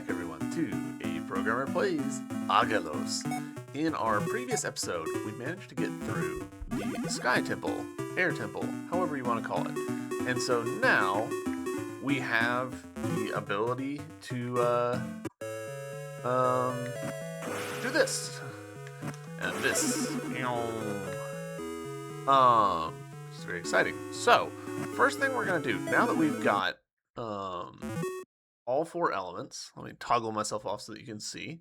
back, everyone, to A Programmer Plays Aggelos. In our previous episode, we managed to get through the Sky Temple, Air Temple, however you want to call it. And so now we have the ability to do this and this. Which is very exciting. So, first thing we're gonna do now that we've got all four elements. Let me toggle myself off so that you can see.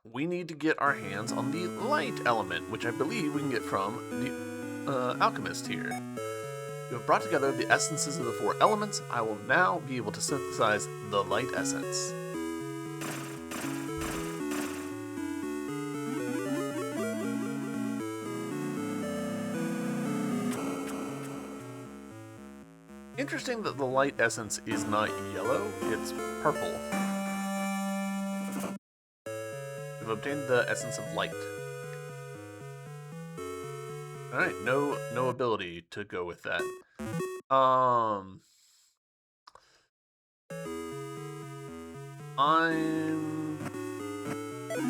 We need to get our hands on the light element, which I believe we can get from the alchemist here. You have brought together the essences of the four elements. I will now be able to synthesize the light essence. Interesting that the light essence is not yellow, it's purple. We've obtained the essence of light. Alright, no ability to go with that.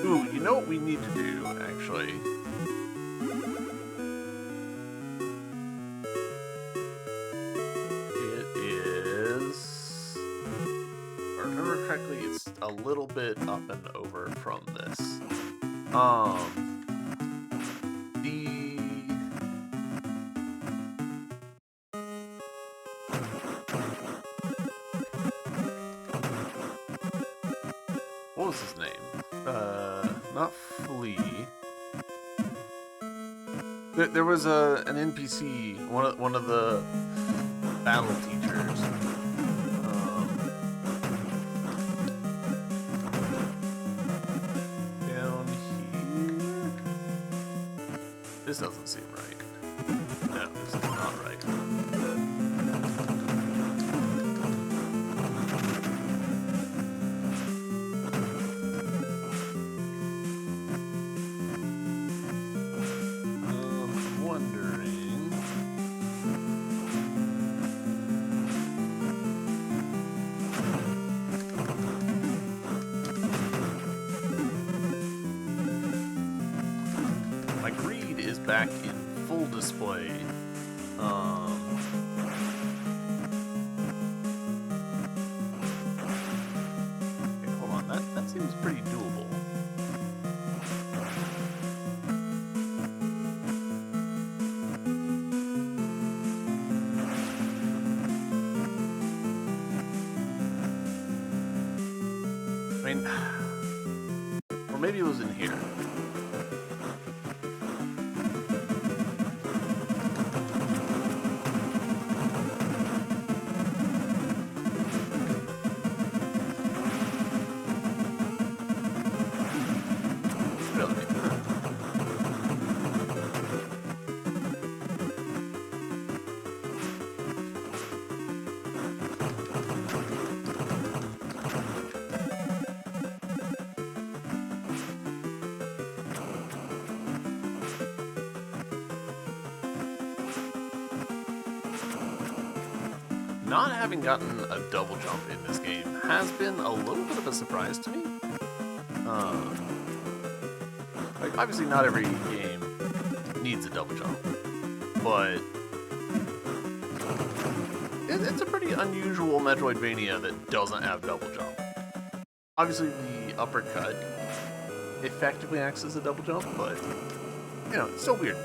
Ooh, you know what we need to do, actually? Correctly, it's a little bit up and over from this. What was his name? Not Flea. There was an NPC, one of the battle teachers. This doesn't seem right. No, this is not right. I'm wondering... My greed is back in full display. Okay, hold on, that seems pretty doable. I mean, or maybe it was in here. Not having gotten a double jump in this game has been a little bit of a surprise to me. Like, obviously not every game needs a double jump, but it's a pretty unusual Metroidvania that doesn't have double jump. Obviously the uppercut effectively acts as a double jump, but, you know, it's still weird.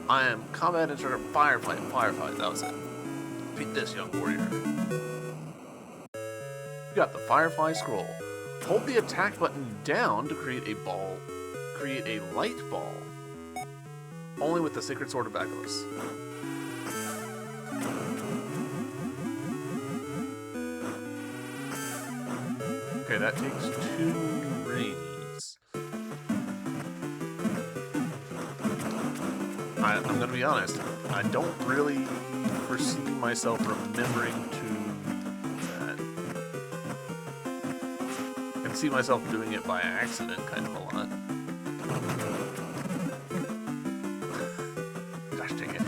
I am combat instructor, firefight, that was it. Beat this, young warrior. You got the Firefly Scroll. Hold the attack button down to create a light ball. Only with the Sacred Sword of Aggelos. Okay, that takes 2 rings. I'm gonna be honest, I don't really foresee myself remembering to do that. I can see myself doing it by accident kind of a lot. Gosh dang it.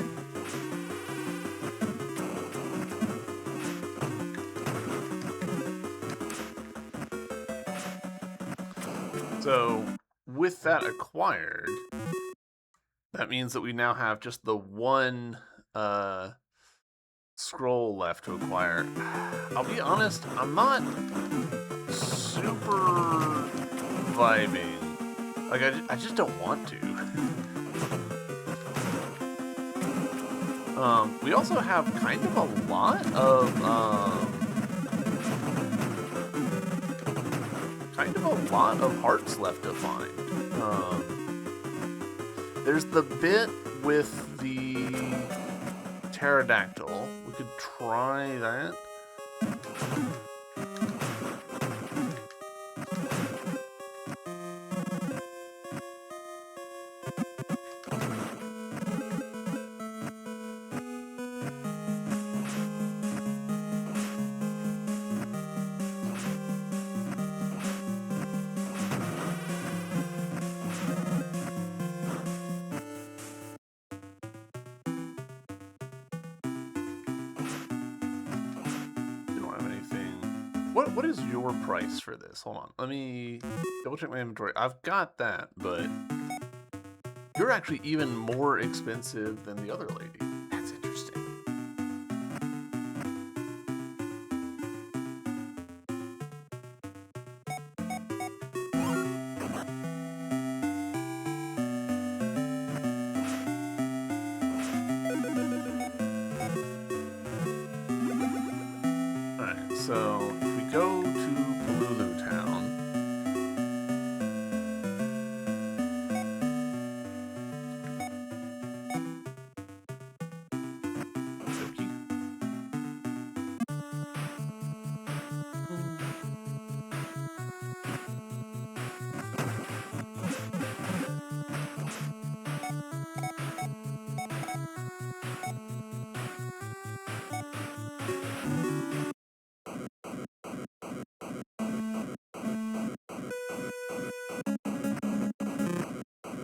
So, with that acquired, that means that we now have just the one scroll left to acquire. I'll be honest, I'm not super vibing. Like, I just don't want to. We also have kind of a lot of, hearts left to find. There's the bit with the pterodactyl. We could try that. What is your price for this? Hold on. Let me double check my inventory. I've got that, but you're actually even more expensive than the other lady. That's interesting. Alright, so if we go to Palulu Town,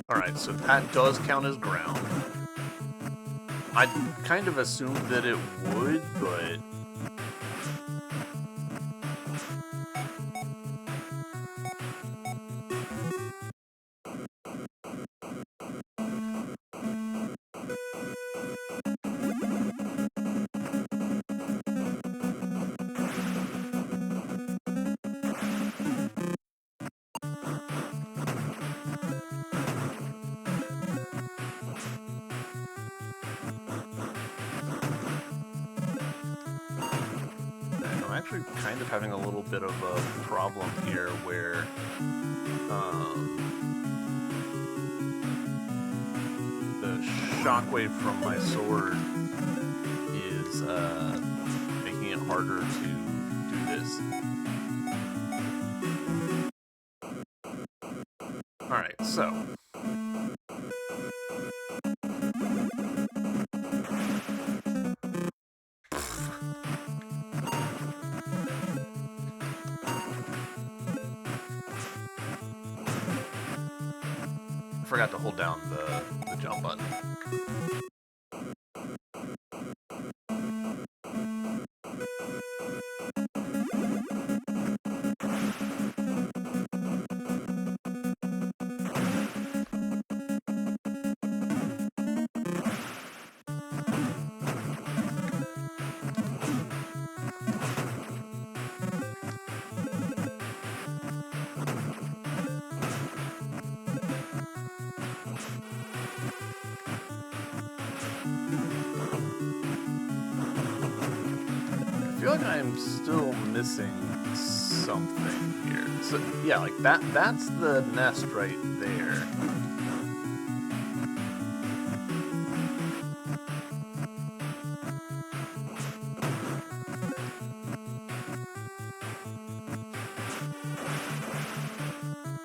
alright, so that does count as ground. I kind of assumed that it would, but I'm actually kind of having a little bit of a problem here where the shockwave from my sword is making it harder to do this. Alright, so forgot to hold down the jump button. I feel like I'm still missing something here. So yeah, like that's the nest right there.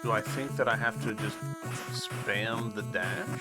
Do I think that I have to just spam the dash?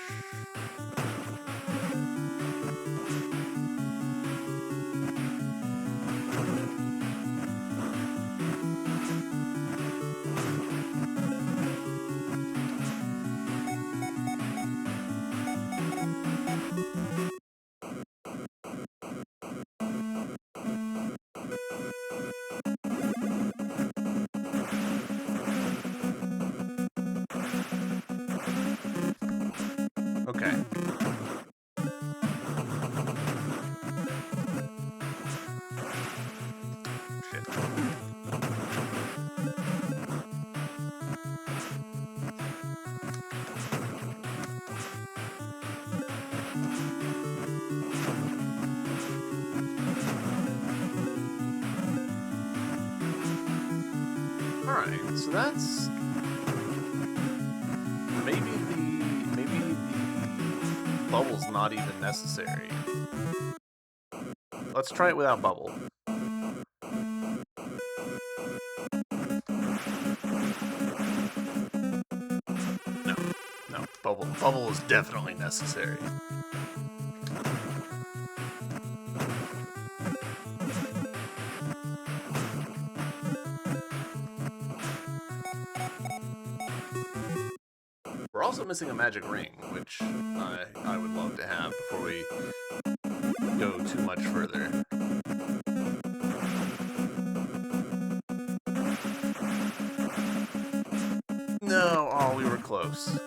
Alright, so that's... Maybe the bubble's not even necessary. Let's try it without bubble. No, bubble is definitely necessary. We're also missing a magic ring, which I would love to have before we go too much further. No, oh, we were close.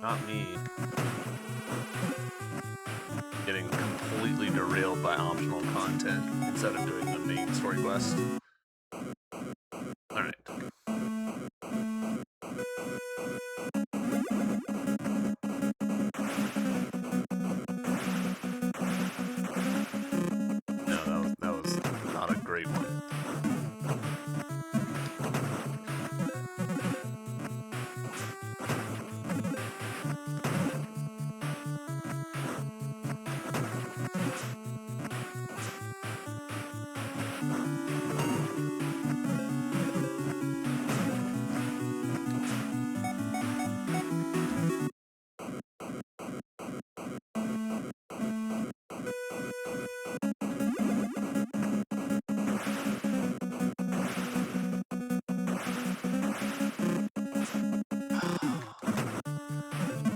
Not me. Getting completely derailed by optional content instead of doing the main story quest. Alright. No, that was not a great one.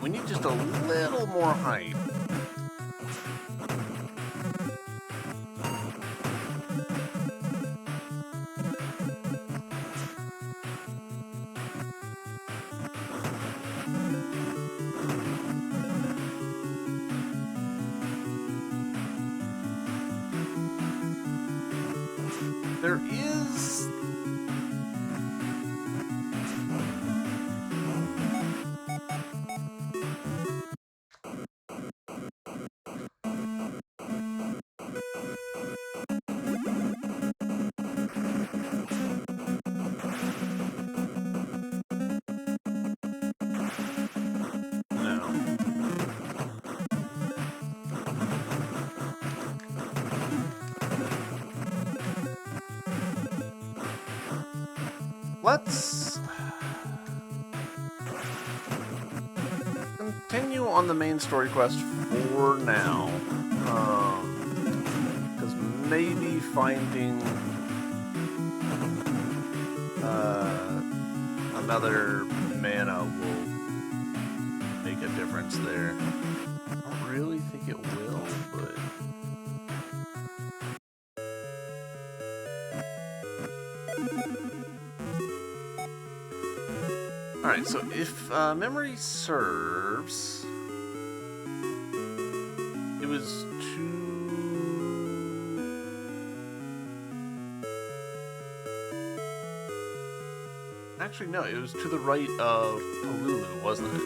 We need just a little more height. There is... Let's continue on the main story quest for now, because maybe finding another mana will make a difference there. I don't really think it will, but... Alright, so if memory serves, it was Actually, no, it was to the right of Palulu, wasn't it?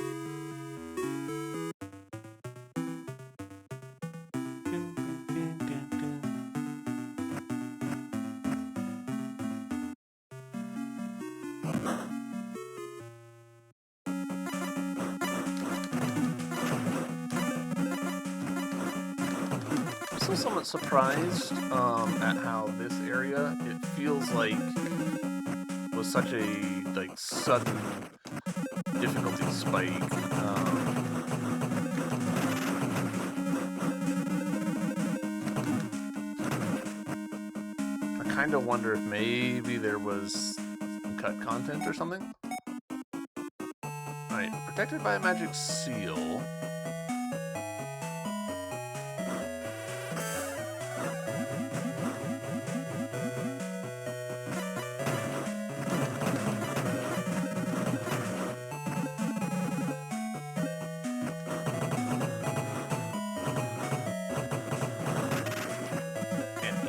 I'm still somewhat surprised at how this area, it feels like, was such a sudden difficulty spike. I kind of wonder if maybe there was some cut content or something. Alright, protected by a magic seal.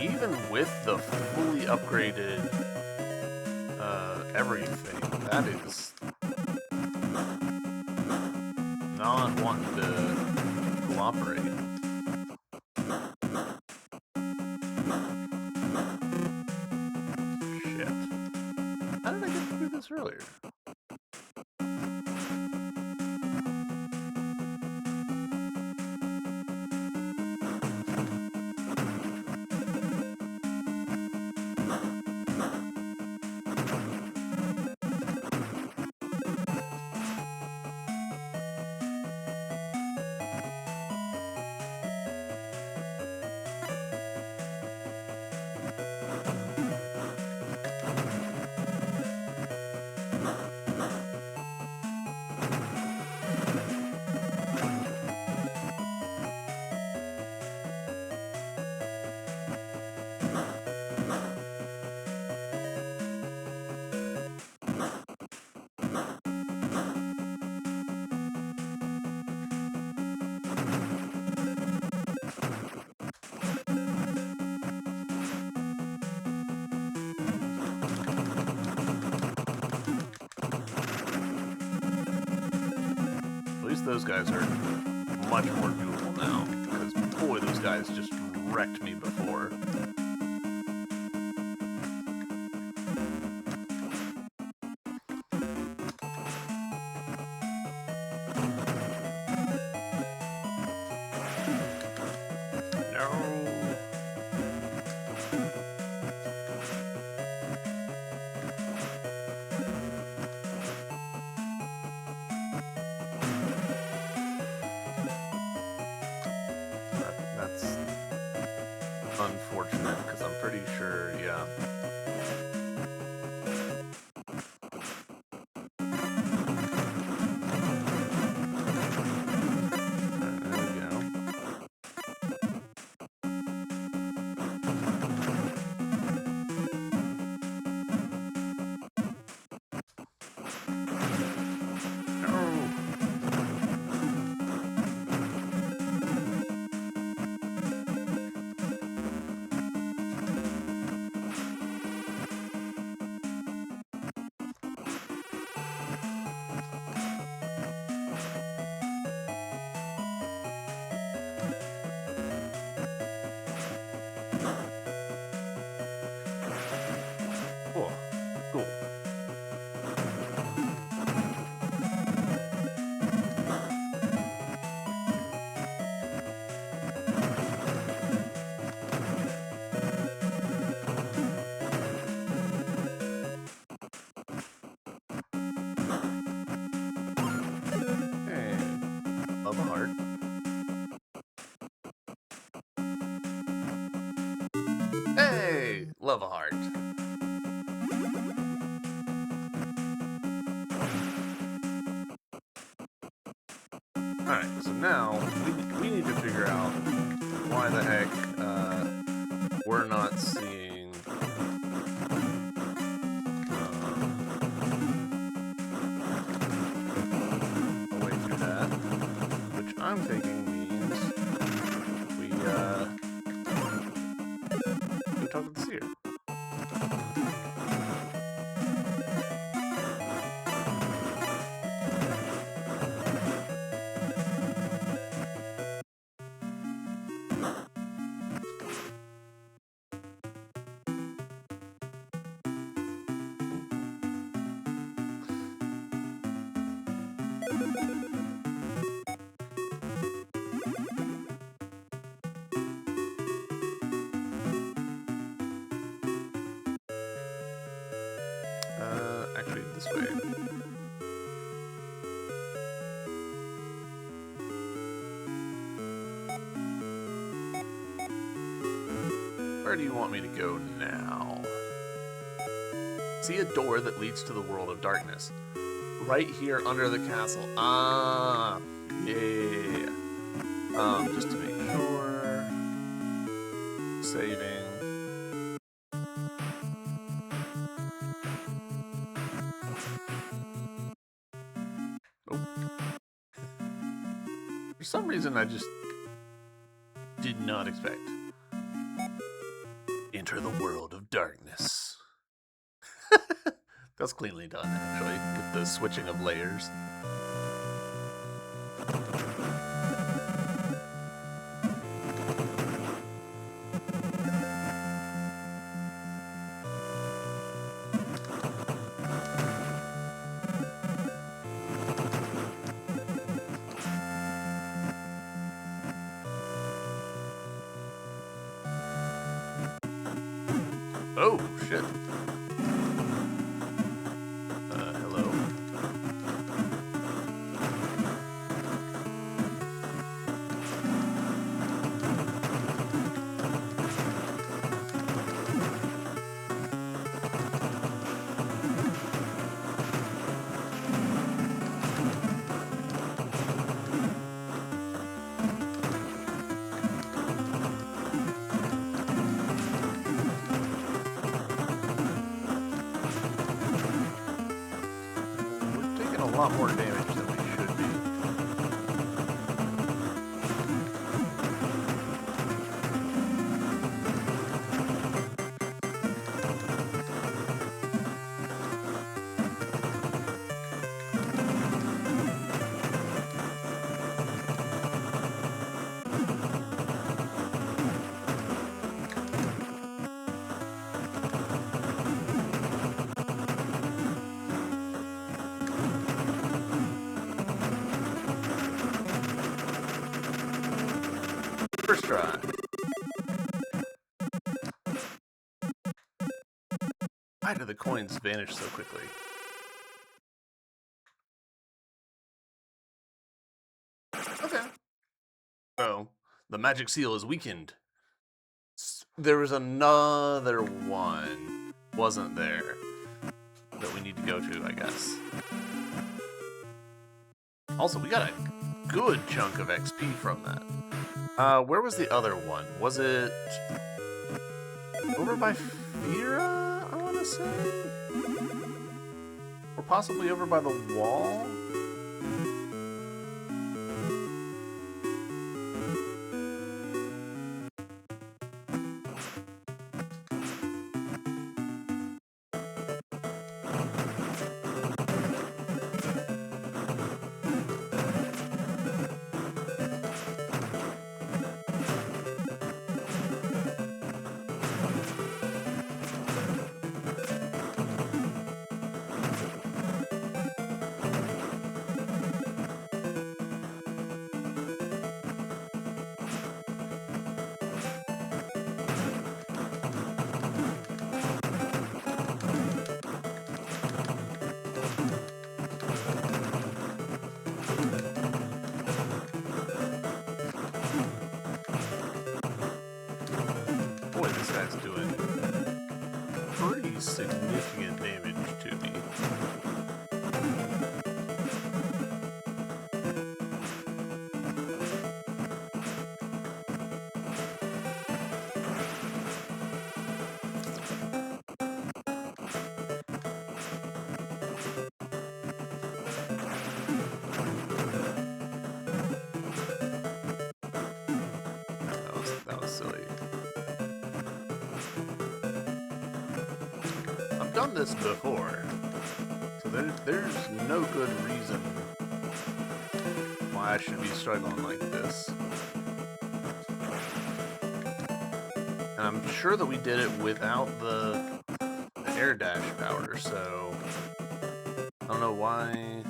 Even with the fully upgraded everything, that is not wanting to operate. Shit. How did I get through this earlier? At least those guys are much more doable now, because boy, those guys just wrecked me before. That's unfortunate, because I'm pretty sure, yeah. There we go. Cool. Cool. Hey, love a heart. Hey, love a heart. Alright, so now we need to figure out why the heck we're not seeing a way through that, which I'm thinking means we go talk to the seer. Actually, this way. Where do you want me to go now? See a door that leads to the world of darkness. Right here under the castle. Ah, yeah. Just to make sure. Saving. For some reason, I just did not expect. Enter the world of darkness. That's cleanly done, actually, with the switching of layers. shit. Hello? A lot more damage than we should be. First try. Why do the coins vanish so quickly? Okay. Oh, the magic seal is weakened. There was another one, wasn't there, that we need to go to, I guess. Also, we got a good chunk of XP from that. Where was the other one? Was it over by Fira, I want to say? Or possibly over by the wall? Boy, this guy's doing pretty significant damage to me. That was silly. I've done this before, so there's no good reason why I should be struggling like this. And I'm sure that we did it without the air dash power, so I don't know why.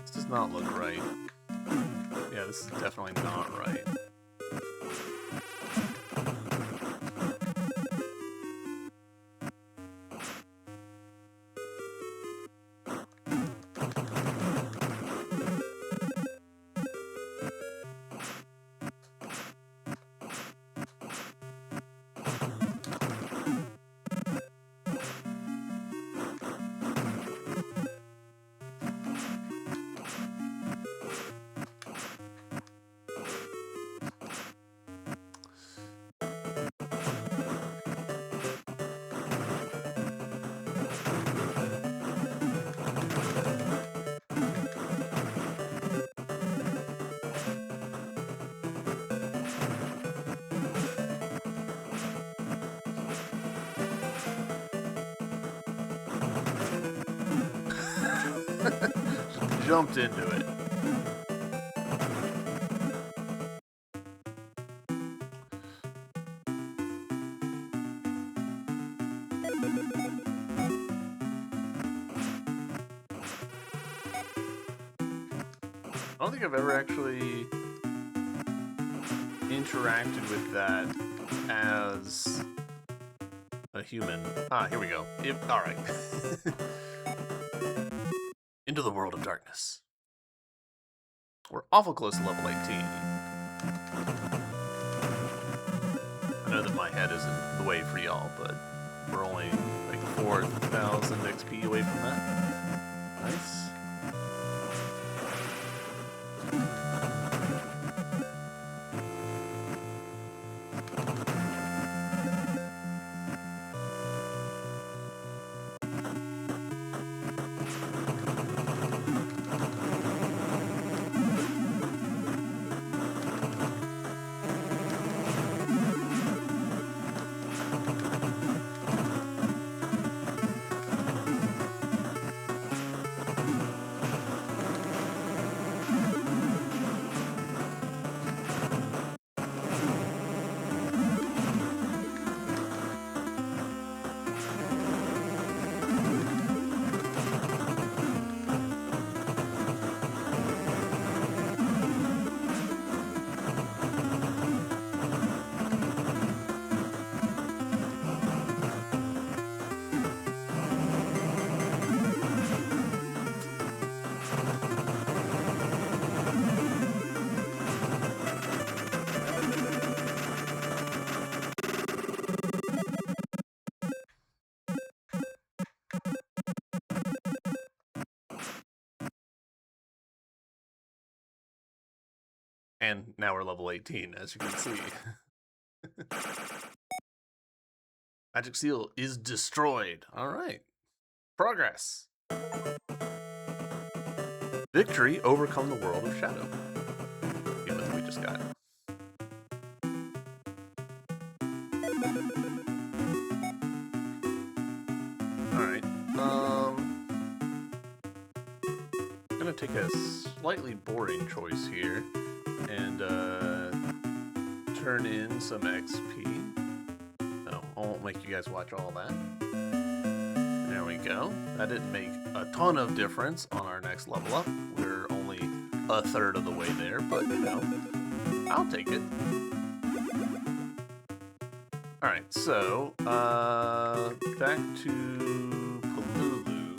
This does not look right. Yeah, this is definitely not right. Jumped into it. I don't think I've ever actually interacted with that as a human. Ah, here we go. Alright. Into the world of darkness. We're awful close to level 18. I know that my head isn't the way for y'all, but we're only like 4,000 XP away from that. Nice. And now we're level 18, as you can see. Magic seal is destroyed. Alright. Progress. Victory, overcome the world of shadow. Yeah, that's what we just got. Alright. I'm gonna take a slightly boring choice here and turn in some XP. No, I won't make you guys watch all that. There we go. That didn't make a ton of difference on our next level up. We're only a third of the way there, but you know, I'll take it. Alright, so, back to Palulu.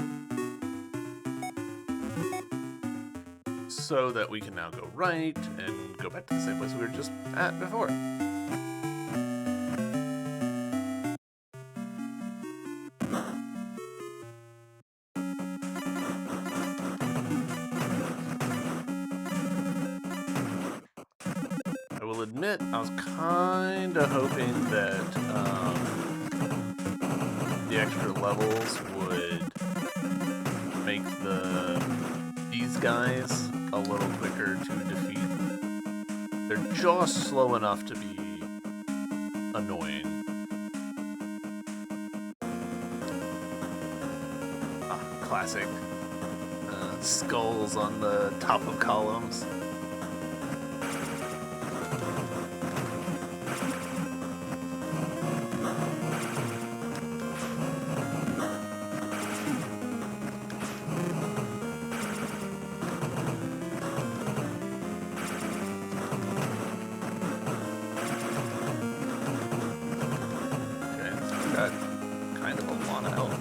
So that we can now go right and go back to the same place we were just at before. I will admit, I was kinda hoping that the extra levels would make these guys a little quicker to defeat. They're just slow enough to be annoying. Ah, classic. Skulls on the top of columns. Kind of a lot of health.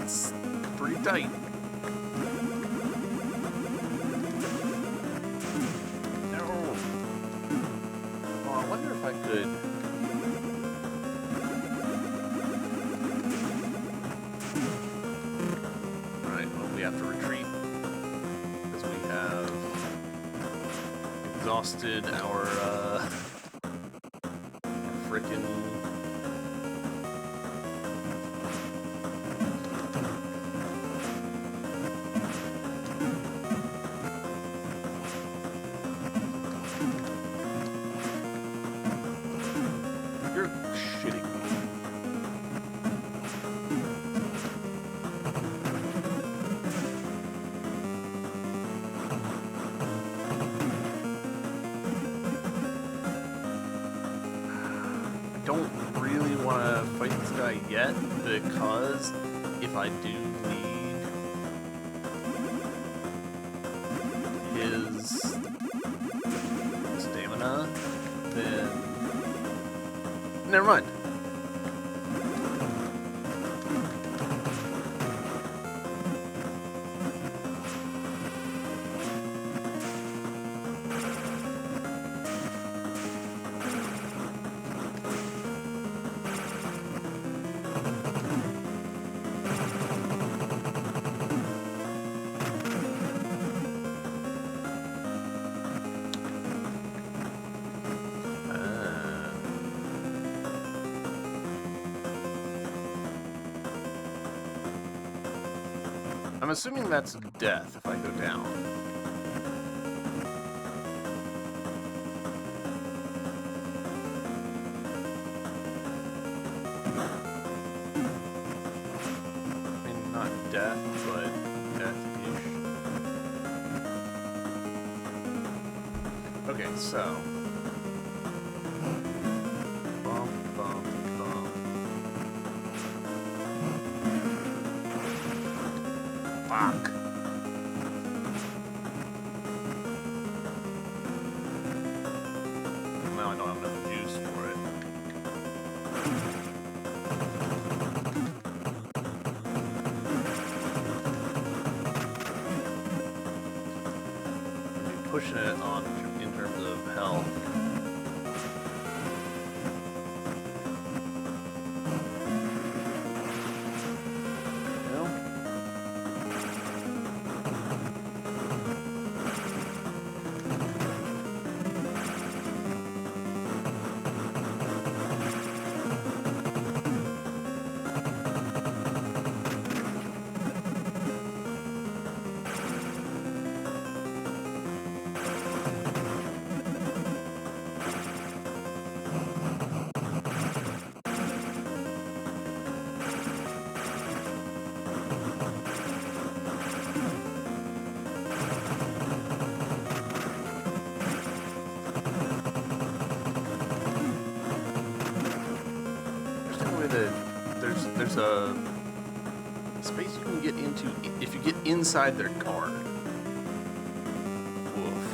It's pretty tight. No. Oh, I wonder if I could. Alright, well, we have to retreat. Because we have exhausted our frickin'. You're shitting me. I don't really want to fight this guy yet, because if I do need his stamina, then never mind. I'm assuming that's death if I go down. I mean, not death, but death-ish. Okay, so. Bump, bump, bump. Fuck. Now I don't have enough juice for it. I'm pushing it on in terms of health. There's a space you can get into if you get inside their guard. Woof.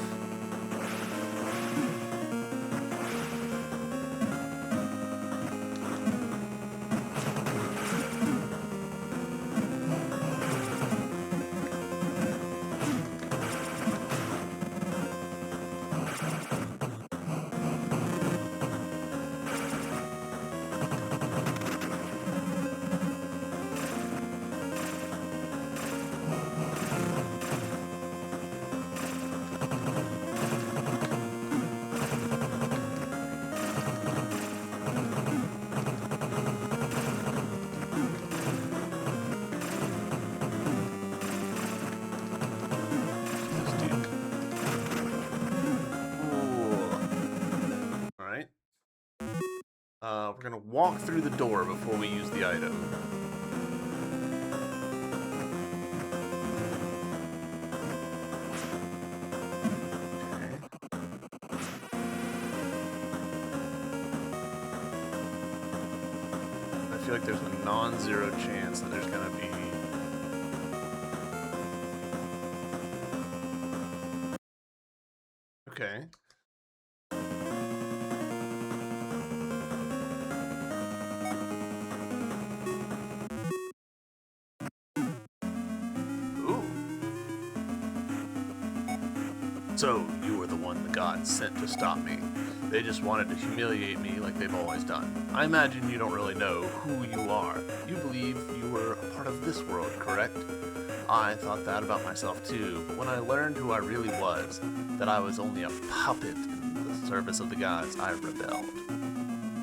We're gonna walk through the door before we use the item. Okay. I feel like there's a non-zero chance that there's gonna be... Okay. So, you were the one the gods sent to stop me. They just wanted to humiliate me like they've always done. I imagine you don't really know who you are. You believe you were a part of this world, correct? I thought that about myself too, but when I learned who I really was, that I was only a puppet in the service of the gods, I rebelled.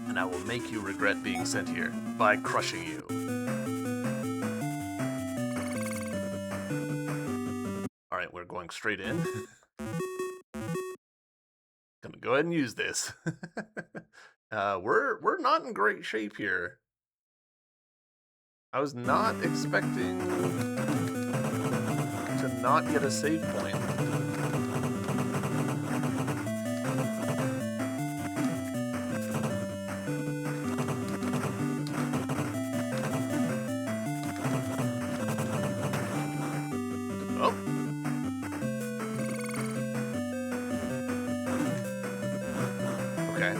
And I will make you regret being sent here by crushing you. Alright, we're going straight in. Gonna go ahead and use this. We're not in great shape here. I was not expecting to not get a save point. Oh. Okay.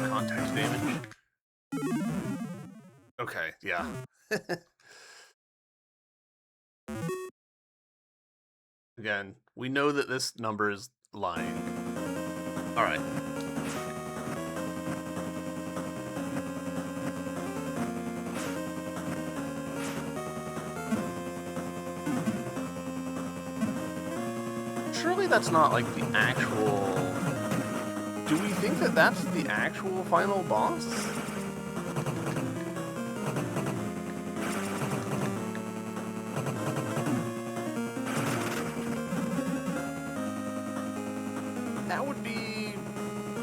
Contact damage. Okay, yeah. Again, we know that this number is lying. Alright. Surely that's not like the actual... Do we think that that's the actual final boss? That would be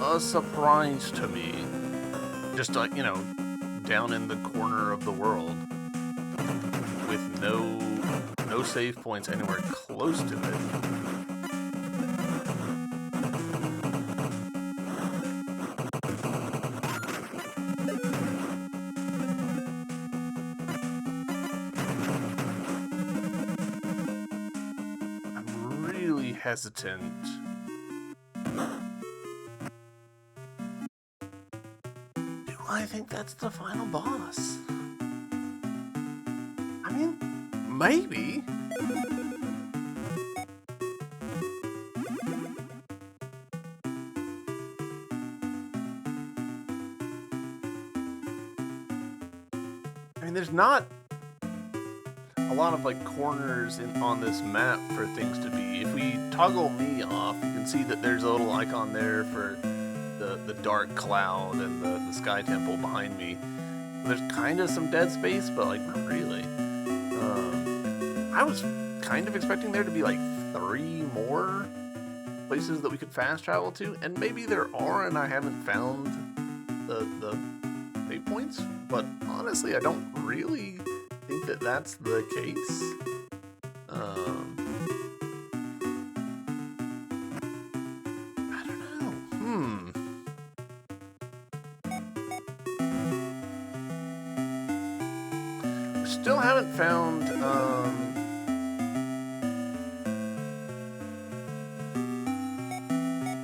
a surprise to me. Just like, you know, down in the corner of the world with no save points anywhere close to it. I'm really hesitant. I think that's the final boss. I mean, maybe. I mean, there's not a lot of like corners on this map for things to be. If we toggle me off, you can see that there's a little icon there for the dark cloud and the sky temple behind me. There's kind of some dead space, but like not really. I was kind of expecting there to be like 3 more places that we could fast travel to, and maybe there are and I haven't found the save points, but honestly I don't really think that that's the case. I don't know. Still haven't found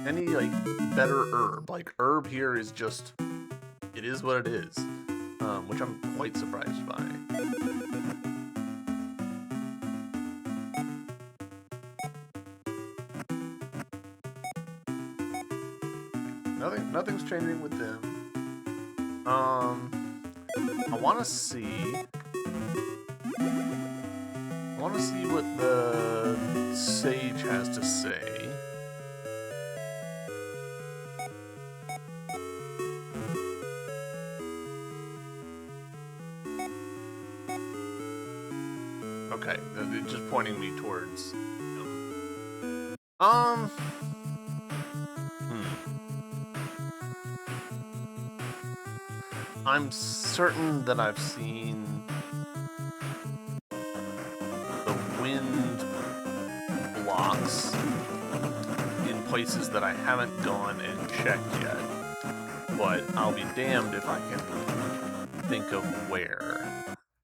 any like better herb. Like herb here is just, it is what it is, which I'm quite surprised by. Nothing's changing with them. I want to see what the sage has to say. Okay, they're just pointing me towards him. I'm certain that I've seen the wind blocks in places that I haven't gone and checked yet, but I'll be damned if I can think of where.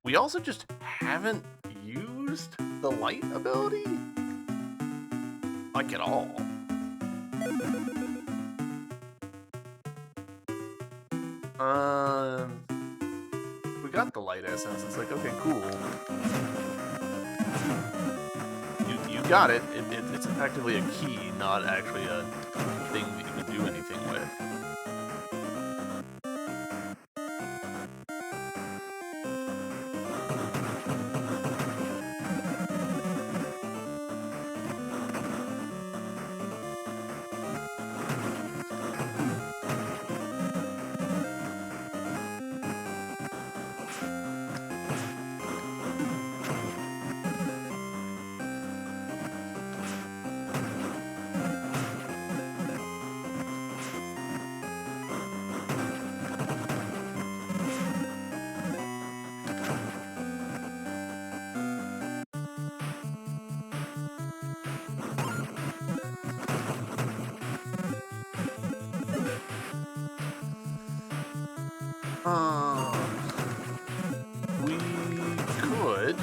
We also just haven't used used the light ability? Like at all. We got the light essence. It's like, okay, cool. You got it. It's effectively a key, not actually a thing that you can do anything with. We could.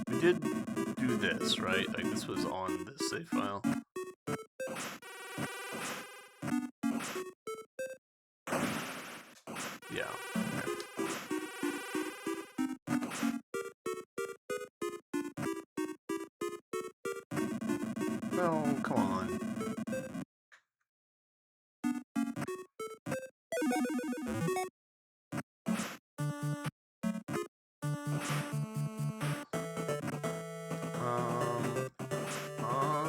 We did do this, right? Like this was on this save file. Yeah. Okay. No, come on.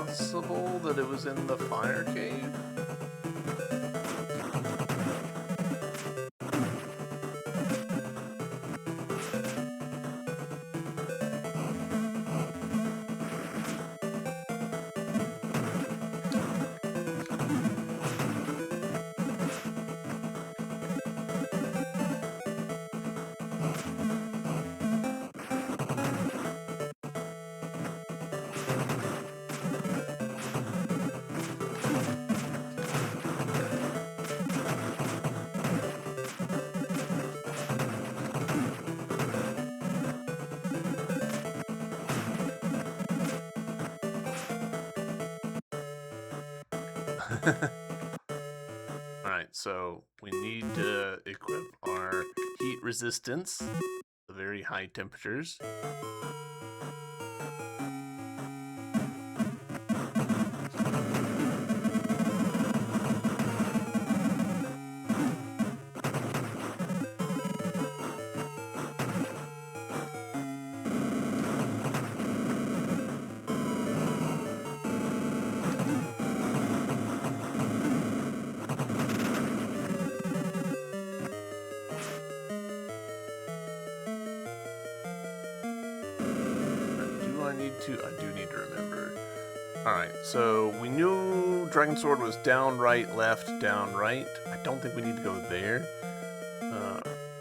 Possible that it was in the fire cave? Alright, so we need to equip our heat resistance to very high temperatures. I do need to remember. Alright, so we knew Dragon Sword was down, right, left, down, right. I don't think we need to go there.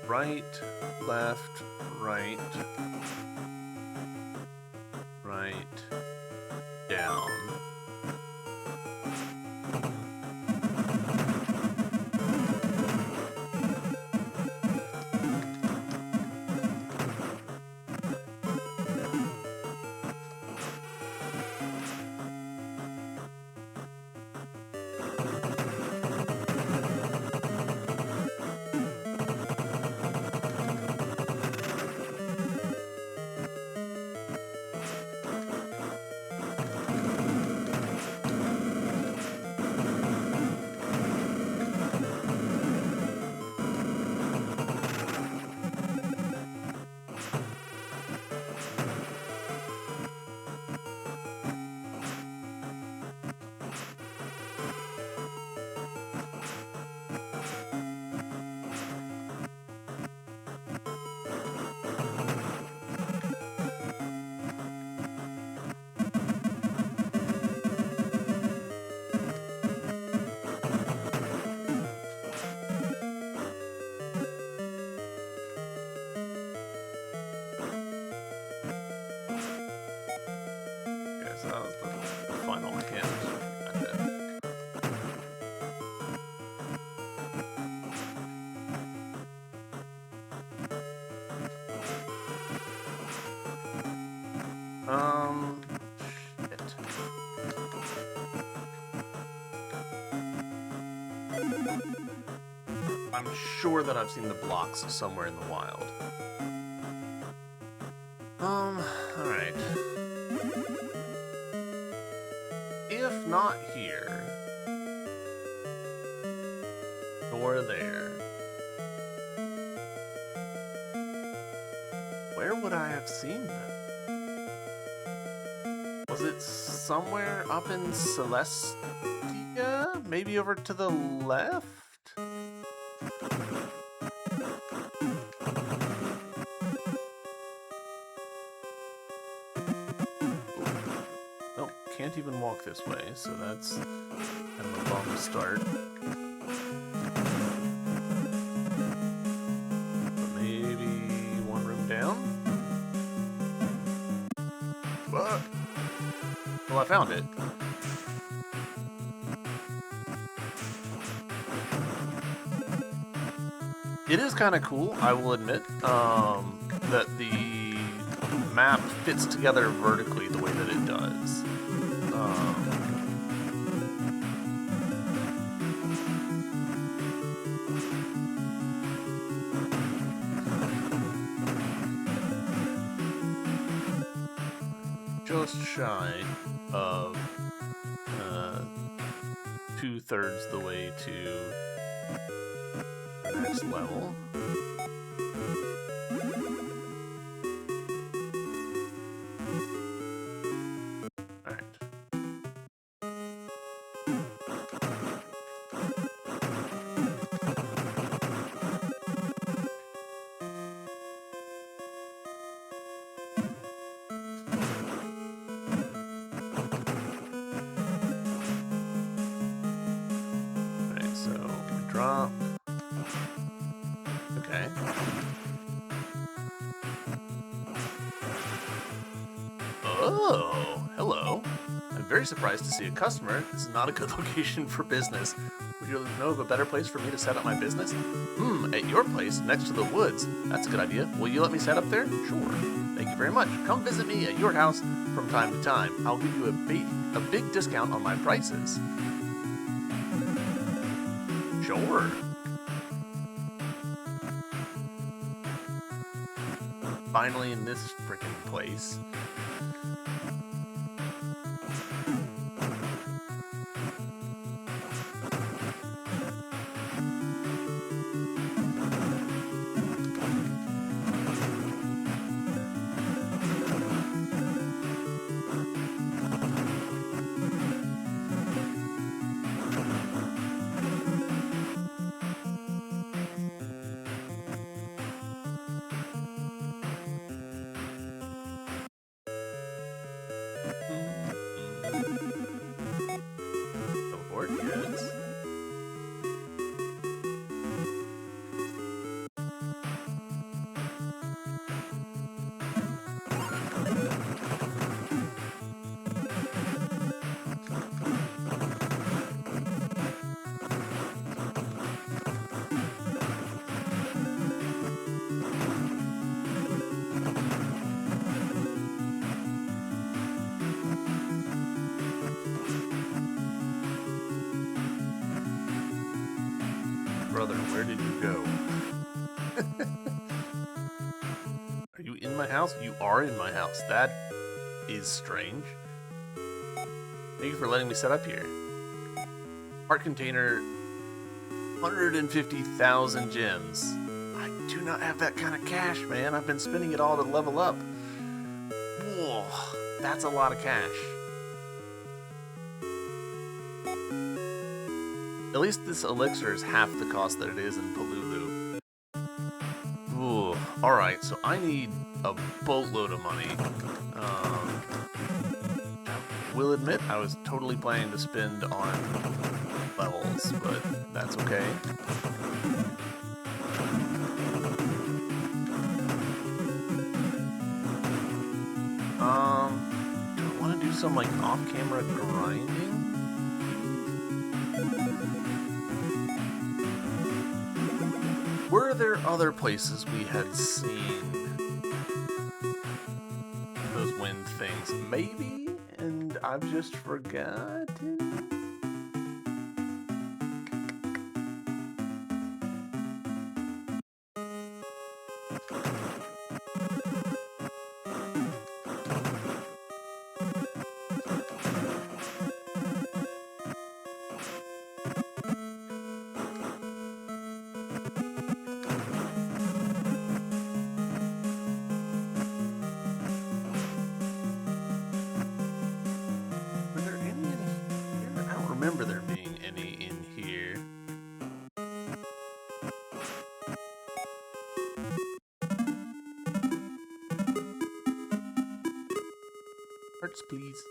Right, left, right, right, down. I'm sure that I've seen the blocks somewhere in the wild. Alright. If not here, nor there, where would I have seen them? Was it somewhere up in Celestia? Maybe over to the left? Can't even walk this way, so that's kind of a bum start. But maybe one room down? What? Well, I found it. It is kind of cool, I will admit, that the map fits together vertically the way that it does. Just shy of 2/3 the way to the next level. Drop. Okay. Oh, hello. I'm very surprised to see a customer. This is not a good location for business. Would you know of a better place for me to set up my business? At your place, next to the woods. That's a good idea. Will you let me set up there? Sure. Thank you very much. Come visit me at your house from time to time. I'll give you a big discount on my prices. Sure. Finally in this frickin' place. Teleport, yes. Brother, where did you go? Are you in my house? You are in my house. That is strange. Thank you for letting me set up here. Heart container, 150,000 gems. I do not have that kind of cash, man. I've been spending it all to level up. Whoa, that's a lot of cash. At least this elixir is half the cost that it is in Palulu. Ooh, alright, so I need a boatload of money. I will admit, I was totally planning to spend on levels, but that's okay. Do I want to do some, like, off-camera grinding? Were there other places we had seen those wind things? Maybe? And I've just forgotten? hearts, please.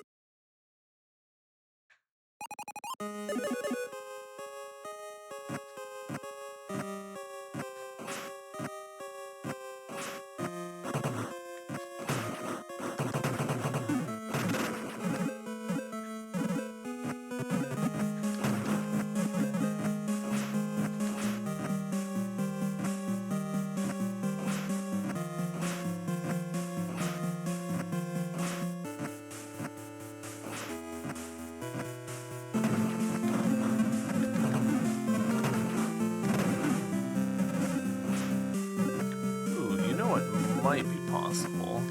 Might be possible.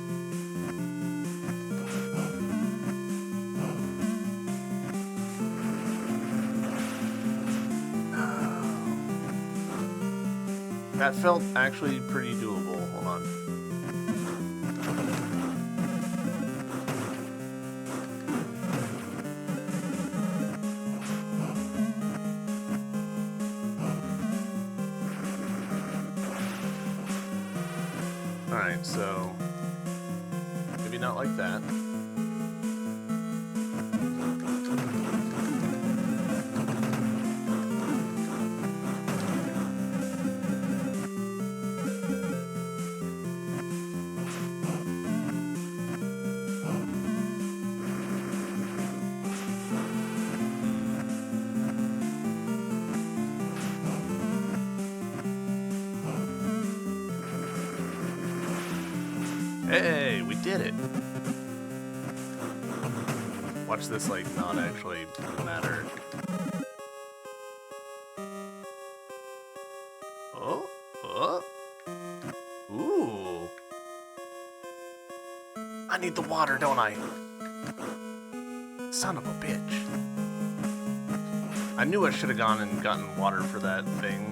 That felt actually pretty doable. Hold on. Alright, so maybe not like that. Hey, we did it! Watch this, like, not actually matter. Oh? Oh? Ooh! I need the water, don't I? Son of a bitch. I knew I should have gone and gotten water for that thing.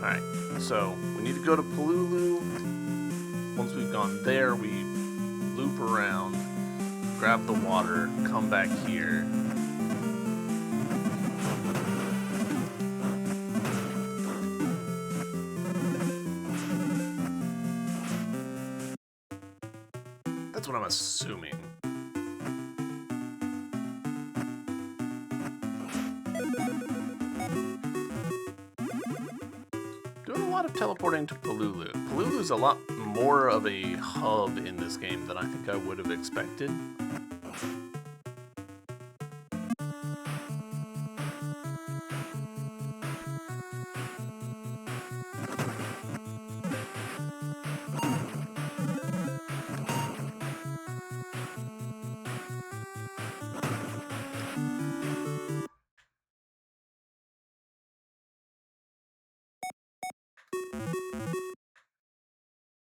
Alright, so we need to go to Polulu. Once we've gone there, we loop around, grab the water, come back here. That's what I'm assuming. Doing a lot of teleporting to Polulu. Polulu's a lot more of a hub in this game than I think I would have expected.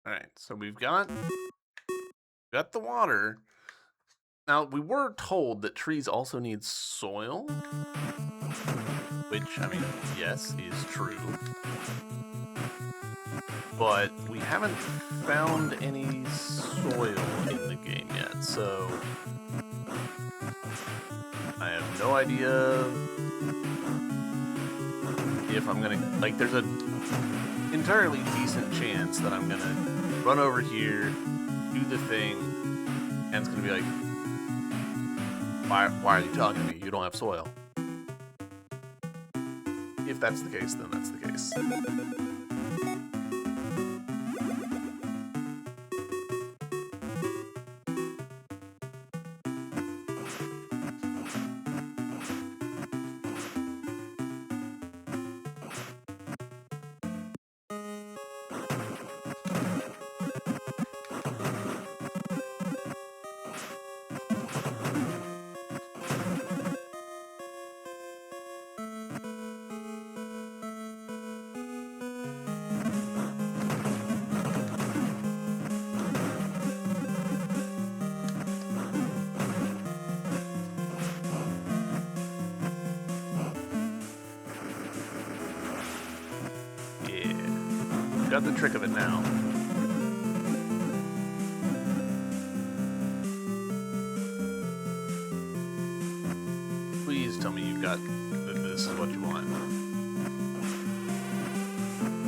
Alright, so we've got the water. Now, we were told that trees also need soil, which, I mean, yes, is true. But we haven't found any soil in the game yet, so I have no idea if I'm gonna, like, there's an entirely decent chance that I'm gonna run over here, do the thing, and it's gonna be like, why are you talking to me? You don't have soil. If that's the case, then that's the case. Got the trick of it now. on.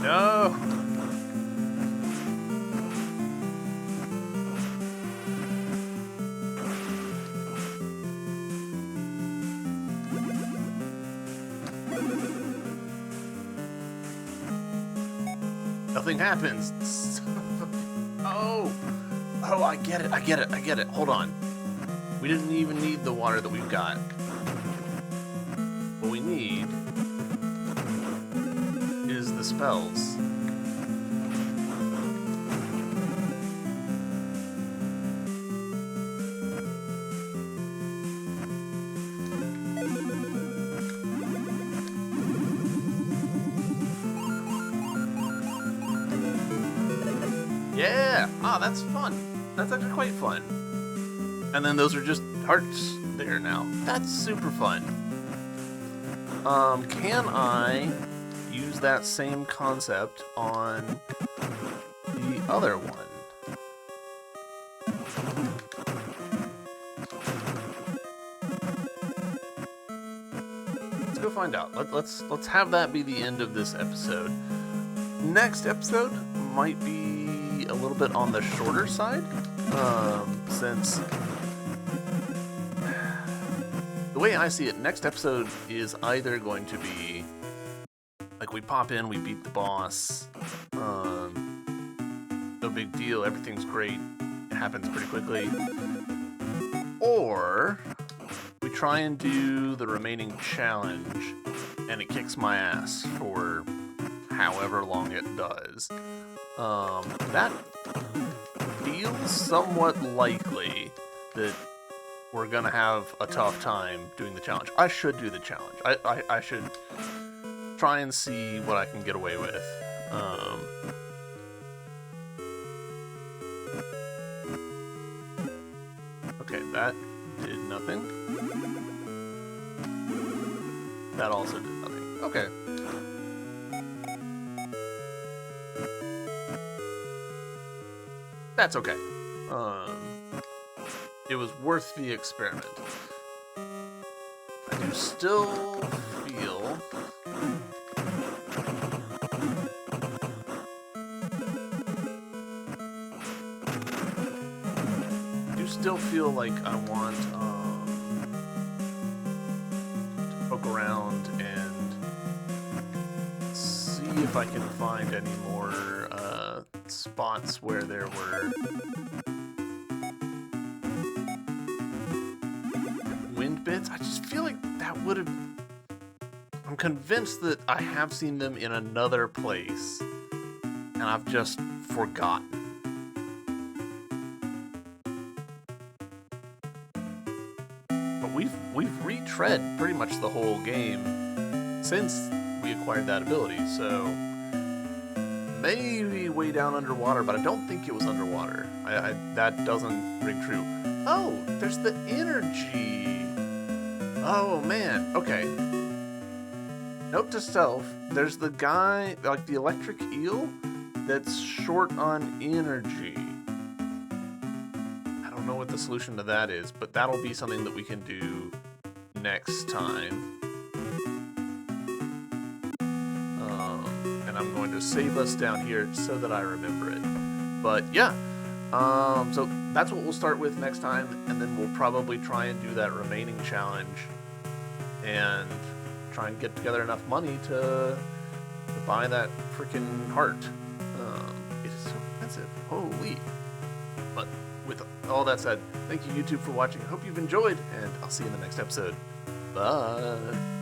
No! Nothing happens. Oh! Oh, I get it, I get it, I get it. Hold on. We didn't even need the water that we've got. What we need is the spells. Yeah! Ah, that's fun. That's actually quite fun. And then those are just hearts there now. That's super fun. Can I use that same concept on the other one? Let's go find out. Let's have that be the end of this episode. Next episode might be a little bit on the shorter side, since the way I see it, next episode is either going to be like we pop in, we beat the boss, no big deal, everything's great, it happens pretty quickly, or we try and do the remaining challenge and it kicks my ass for however long it does. That feels somewhat likely that we're gonna have a tough time doing the challenge. I should do the challenge. I should try and see what I can get away with. Okay, that did nothing. That also did nothing. Okay. That's okay. It was worth the experiment. I do still feel... like I want to poke around and see if I can find any more spots where there were wind bits. I just feel like that would have... I'm convinced that I have seen them in another place and I've just forgotten. But we've retread pretty much the whole game since we acquired that ability, so maybe way down underwater, but I don't think it was underwater. That doesn't ring true. Oh, there's the energy. Oh man, okay. Note to self, there's the guy, like the electric eel, that's short on energy. I don't know what the solution to that is, but that'll be something that we can do next time. And I'm going to save us down here so that I remember it. But yeah, so that's what we'll start with next time, and then we'll probably try and do that remaining challenge and try and get together enough money to buy that freaking heart. It is so expensive. Holy. But with all that said, thank you YouTube for watching. I hope you've enjoyed, and I'll see you in the next episode. Bye.